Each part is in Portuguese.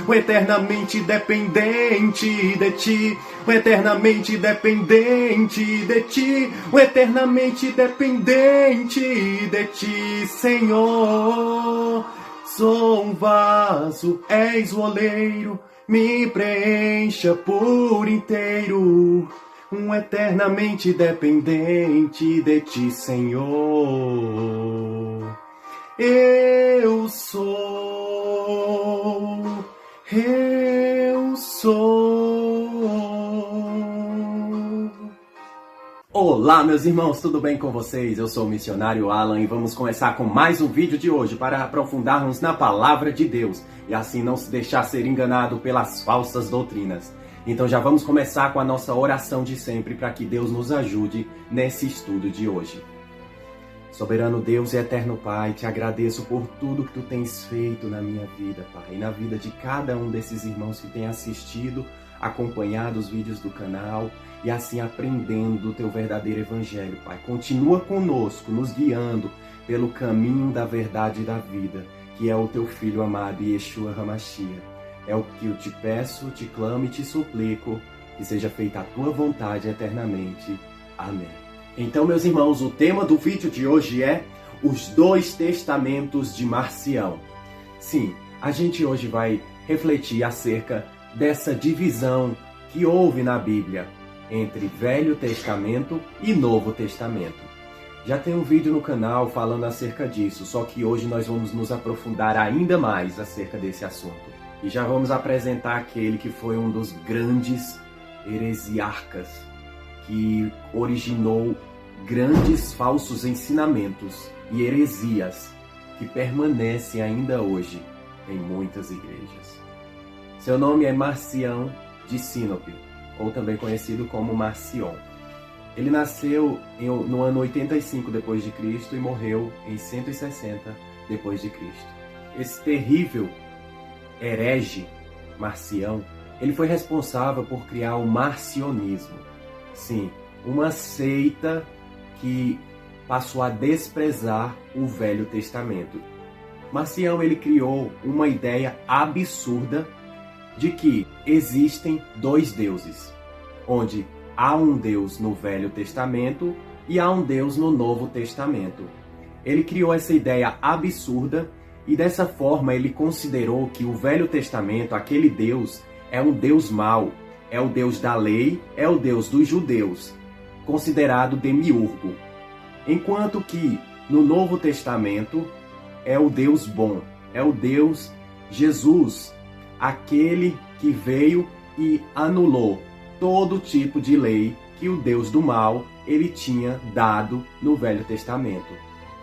o eternamente dependente de ti, o eternamente dependente de ti, o eternamente dependente de ti, Senhor. Sou um vaso, és o oleiro, me preencha por inteiro, um eternamente dependente de ti, Senhor. Eu sou. Olá, meus irmãos, tudo bem com vocês? Eu sou o missionário Alan e vamos começar com mais um vídeo de hoje para aprofundarmos na palavra de Deus e assim não se deixar ser enganado pelas falsas doutrinas. Então já vamos começar com a nossa oração de sempre para que Deus nos ajude nesse estudo de hoje. Soberano Deus e eterno Pai, te agradeço por tudo que tu tens feito na minha vida, Pai, e na vida de cada um desses irmãos que tem assistido, acompanhado os vídeos do canal e assim aprendendo o teu verdadeiro evangelho, Pai. Continua conosco, nos guiando pelo caminho da verdade e da vida, que é o teu Filho amado, Yeshua HaMashiach. É o que eu te peço, te clamo e te suplico, que seja feita a tua vontade eternamente. Amém. Então, meus irmãos, o tema do vídeo de hoje é os dois testamentos de Marcião. Sim, a gente hoje vai refletir acerca dessa divisão que houve na Bíblia entre Velho Testamento e Novo Testamento. Já tem um vídeo no canal falando acerca disso, só que hoje nós vamos nos aprofundar ainda mais acerca desse assunto. E já vamos apresentar aquele que foi um dos grandes heresiarcas, que originou grandes falsos ensinamentos e heresias que permanecem ainda hoje em muitas igrejas. Seu nome é Marcião de Sinope, ou também conhecido como Marcion. Ele nasceu no ano 85 depois de Cristo e morreu em 160 depois de Cristo. Esse terrível herege Marcião, ele foi responsável por criar o marcionismo. Sim, uma seita que passou a desprezar o Velho Testamento. Marcião, ele criou uma ideia absurda de que existem dois deuses, onde há um Deus no Velho Testamento e há um Deus no Novo Testamento. Ele criou essa ideia absurda e dessa forma ele considerou que o Velho Testamento, aquele Deus, é um Deus mau, é o Deus da lei, é o Deus dos judeus, considerado demiurgo. Enquanto que no Novo Testamento é o Deus bom, é o Deus Jesus, aquele que veio e anulou todo tipo de lei que o Deus do mal ele tinha dado no Velho Testamento.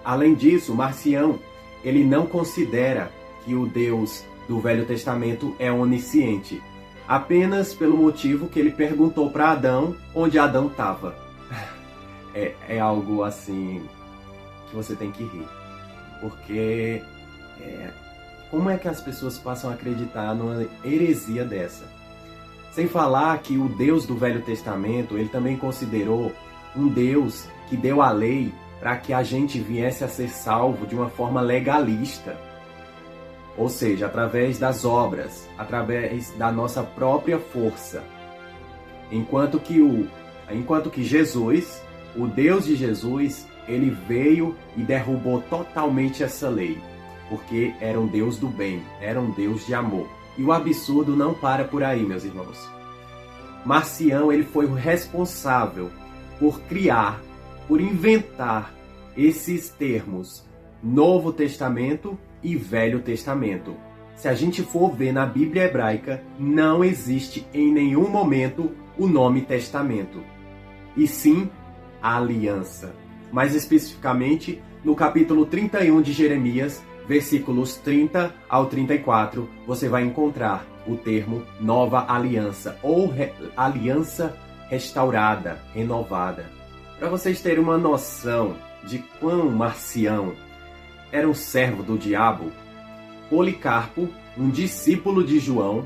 Além disso, Marcião, ele não considera que o Deus do Velho Testamento é onisciente, apenas pelo motivo que ele perguntou para Adão onde Adão estava. É algo assim que você tem que rir, porque como é que as pessoas passam a acreditar numa heresia dessa? Sem falar que o Deus do Velho Testamento, ele também considerou um Deus que deu a lei para que a gente viesse a ser salvo de uma forma legalista. Ou seja, através das obras, através da nossa própria força. Enquanto que Jesus, o Deus de Jesus, ele veio e derrubou totalmente essa lei. Porque era um Deus do bem, era um Deus de amor. E o absurdo não para por aí, meus irmãos. Marcião, ele foi o responsável por criar, por inventar esses termos Novo Testamento e Velho Testamento. Se a gente for ver na Bíblia hebraica, não existe em nenhum momento o nome Testamento, e sim a aliança. Mais especificamente, no capítulo 31 de Jeremias, versículos 30 ao 34, você vai encontrar o termo Nova Aliança, ou Aliança Restaurada, Renovada. Para vocês terem uma noção de quão Marcião era um servo do diabo, Policarpo, um discípulo de João,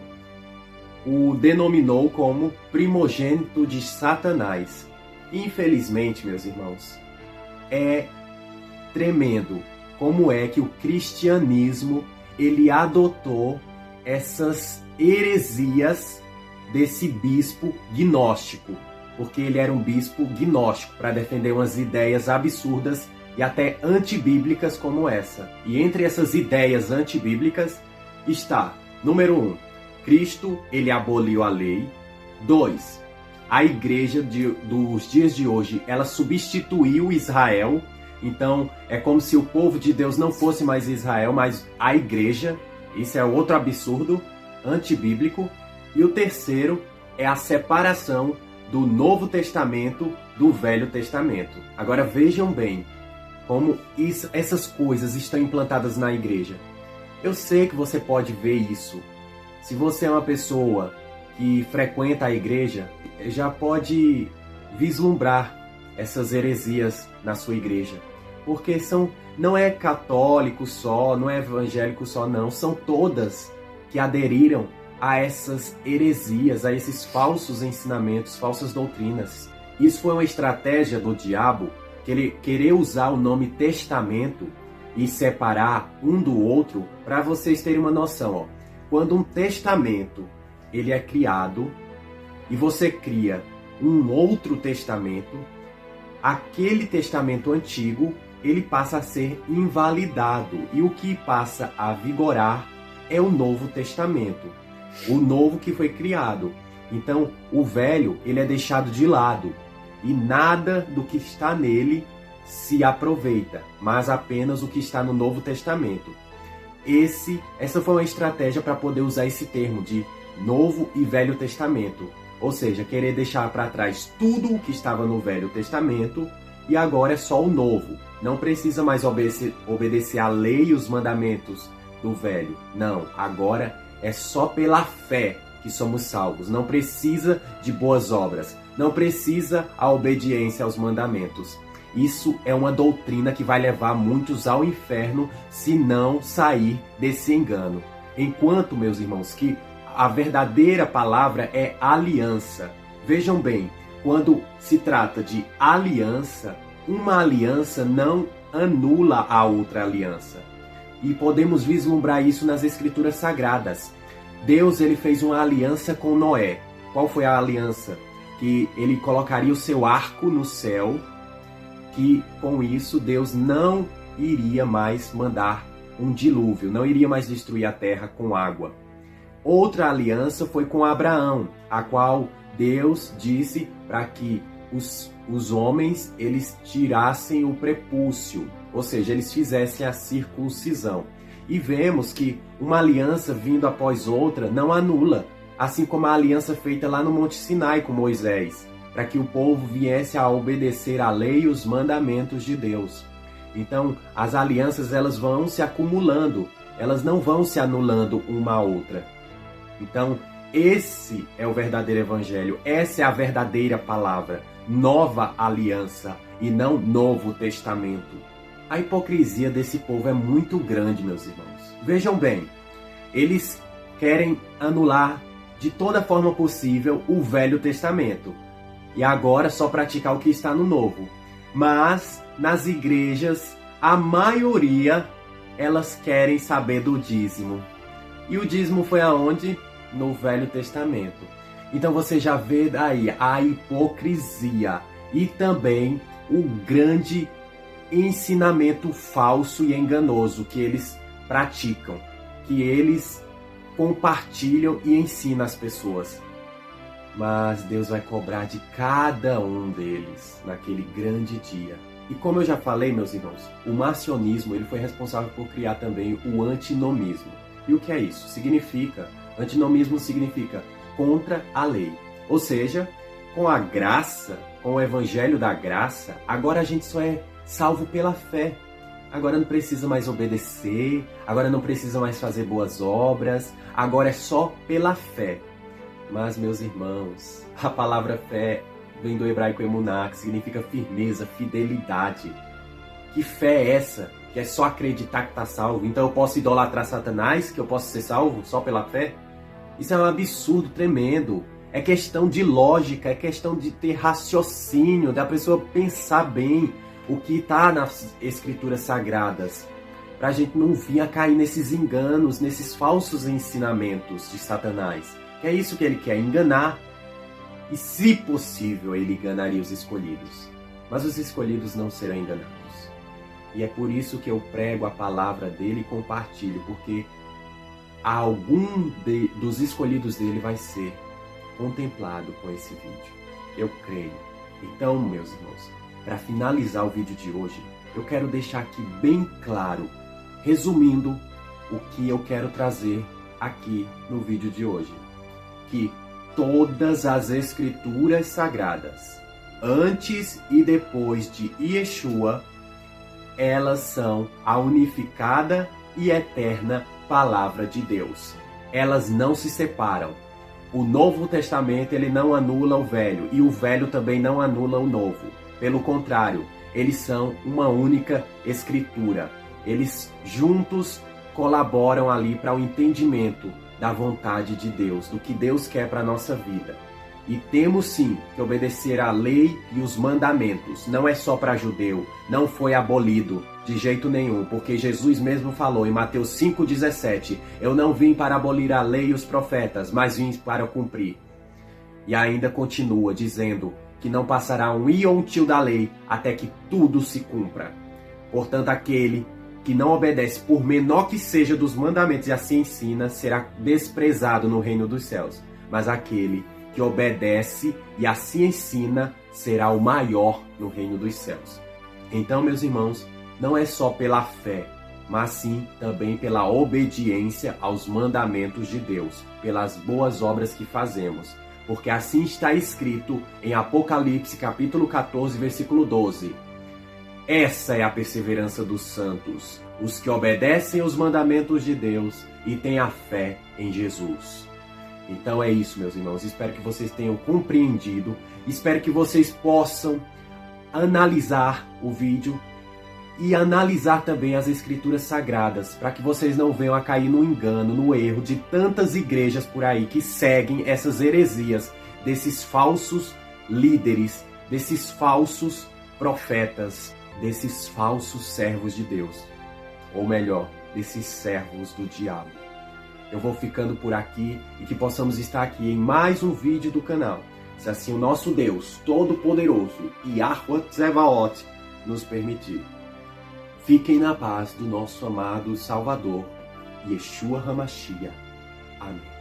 o denominou como primogênito de Satanás. Infelizmente, meus irmãos, é tremendo como é que o cristianismo ele adotou essas heresias desse bispo gnóstico, porque ele era um bispo gnóstico para defender umas ideias absurdas e até antibíblicas como essa. E entre essas ideias antibíblicas está, número 1, Cristo, ele aboliu a lei. 2, a igreja dos dias de hoje, ela substituiu Israel. Então, é como se o povo de Deus não fosse mais Israel, mas a igreja. Isso é outro absurdo antibíblico. E o terceiro é a separação do Novo Testamento do Velho Testamento. Agora vejam bem como essas coisas estão implantadas na igreja. Eu sei que você pode ver isso. Se você é uma pessoa que frequenta a igreja, já pode vislumbrar essas heresias na sua igreja. Porque não é católico só, não é evangélico só, não. São todas que aderiram a essas heresias, a esses falsos ensinamentos, falsas doutrinas. Isso foi uma estratégia do diabo, que ele querer usar o nome testamento e separar um do outro, para vocês terem uma noção. Ó. Quando um testamento ele é criado e você cria um outro testamento, aquele testamento antigo ele passa a ser invalidado e o que passa a vigorar é o Novo Testamento, o novo que foi criado. Então o velho ele é deixado de lado e nada do que está nele se aproveita, mas apenas o que está no Novo Testamento. Essa foi uma estratégia para poder usar esse termo de Novo e Velho Testamento, ou seja, querer deixar para trás tudo o que estava no Velho Testamento e agora é só o Novo. Não precisa mais obedecer a lei e os mandamentos do Velho. Não, agora é só pela fé que somos salvos. Não precisa de boas obras, não precisa a obediência aos mandamentos. Isso é uma doutrina que vai levar muitos ao inferno se não sair desse engano. Enquanto, meus irmãos, que a verdadeira palavra é aliança. Vejam bem, quando se trata de aliança, uma aliança não anula a outra aliança. E podemos vislumbrar isso nas Escrituras Sagradas. Deus ele fez uma aliança com Noé. Qual foi a aliança? Que ele colocaria o seu arco no céu, que com isso Deus não iria mais mandar um dilúvio, não iria mais destruir a terra com água. Outra aliança foi com Abraão, a qual Deus disse para que os homens eles tirassem o prepúcio, ou seja, eles fizessem a circuncisão. E vemos que uma aliança vindo após outra não anula, assim como a aliança feita lá no Monte Sinai com Moisés, para que o povo viesse a obedecer a lei e os mandamentos de Deus. Então, as alianças elas vão se acumulando, elas não vão se anulando uma a outra. Então, esse é o verdadeiro evangelho, essa é a verdadeira palavra, nova aliança e não Novo Testamento. A hipocrisia desse povo é muito grande, meus irmãos. Vejam bem, eles querem anular de toda forma possível o Velho Testamento e agora só praticar o que está no Novo. Mas nas igrejas, a maioria, elas querem saber do dízimo. E o dízimo foi aonde? No Velho Testamento. Então você já vê daí a hipocrisia e também o grande ensinamento falso e enganoso que eles praticam, que eles compartilham e ensinam as pessoas. Mas Deus vai cobrar de cada um deles naquele grande dia. E como eu já falei, meus irmãos, o marcionismo ele foi responsável por criar também o antinomismo. E o que é isso? Antinomismo significa contra a lei. Ou seja, com a graça, com o evangelho da graça, agora a gente só é salvo pela fé. Agora não precisa mais obedecer, agora não precisa mais fazer boas obras, agora é só pela fé. Mas, meus irmãos, a palavra fé vem do hebraico emuná, que significa firmeza, fidelidade. Que fé é essa? Que é só acreditar que está salvo? Então eu posso idolatrar Satanás, que eu posso ser salvo só pela fé? Isso é um absurdo tremendo. É questão de lógica, é questão de ter raciocínio, da pessoa pensar bem o que está nas Escrituras Sagradas. para a gente não vir a cair nesses enganos, nesses falsos ensinamentos de Satanás. Que é isso que ele quer, enganar. E se possível, ele enganaria os escolhidos. Mas os escolhidos não serão enganados. E é por isso que eu prego a palavra dele e compartilho, porque algum dos escolhidos dele vai ser contemplado com esse vídeo. Eu creio. Então, meus irmãos, para finalizar o vídeo de hoje, eu quero deixar aqui bem claro, resumindo o que eu quero trazer aqui no vídeo de hoje. Que todas as escrituras sagradas, antes e depois de Yeshua, elas são a unificada e eterna palavra de Deus. Elas não se separam. O Novo Testamento ele não anula o Velho e o Velho também não anula o Novo. Pelo contrário, eles são uma única escritura. Eles juntos colaboram ali para o entendimento da vontade de Deus, do que Deus quer para a nossa vida. E temos sim que obedecer à lei e os mandamentos. Não é só para judeu, não foi abolido de jeito nenhum, porque Jesus mesmo falou em Mateus 5,17, eu não vim para abolir a lei e os profetas, mas vim para cumprir. E ainda continua dizendo que não passará um i ou um tio da lei até que tudo se cumpra. Portanto, aquele que não obedece, por menor que seja dos mandamentos e assim ensina, será desprezado no reino dos céus. Mas aquele que obedece e assim ensina, será o maior no reino dos céus. Então, meus irmãos, não é só pela fé, mas sim também pela obediência aos mandamentos de Deus, pelas boas obras que fazemos. Porque assim está escrito em Apocalipse capítulo 14, versículo 12. Essa é a perseverança dos santos, os que obedecem os mandamentos de Deus e têm a fé em Jesus. Então é isso, meus irmãos. Espero que vocês tenham compreendido. Espero que vocês possam analisar o vídeo e analisar também as escrituras sagradas, para que vocês não venham a cair no engano, no erro de tantas igrejas por aí que seguem essas heresias desses falsos líderes, desses falsos profetas, desses falsos servos de Deus, ou melhor, desses servos do diabo. Eu vou ficando por aqui e que possamos estar aqui em mais um vídeo do canal, se assim o nosso Deus Todo-Poderoso, Yahuwah Tzevaot, nos permitir. Fiquem na paz do nosso amado Salvador, Yeshua HaMashiach. Amém.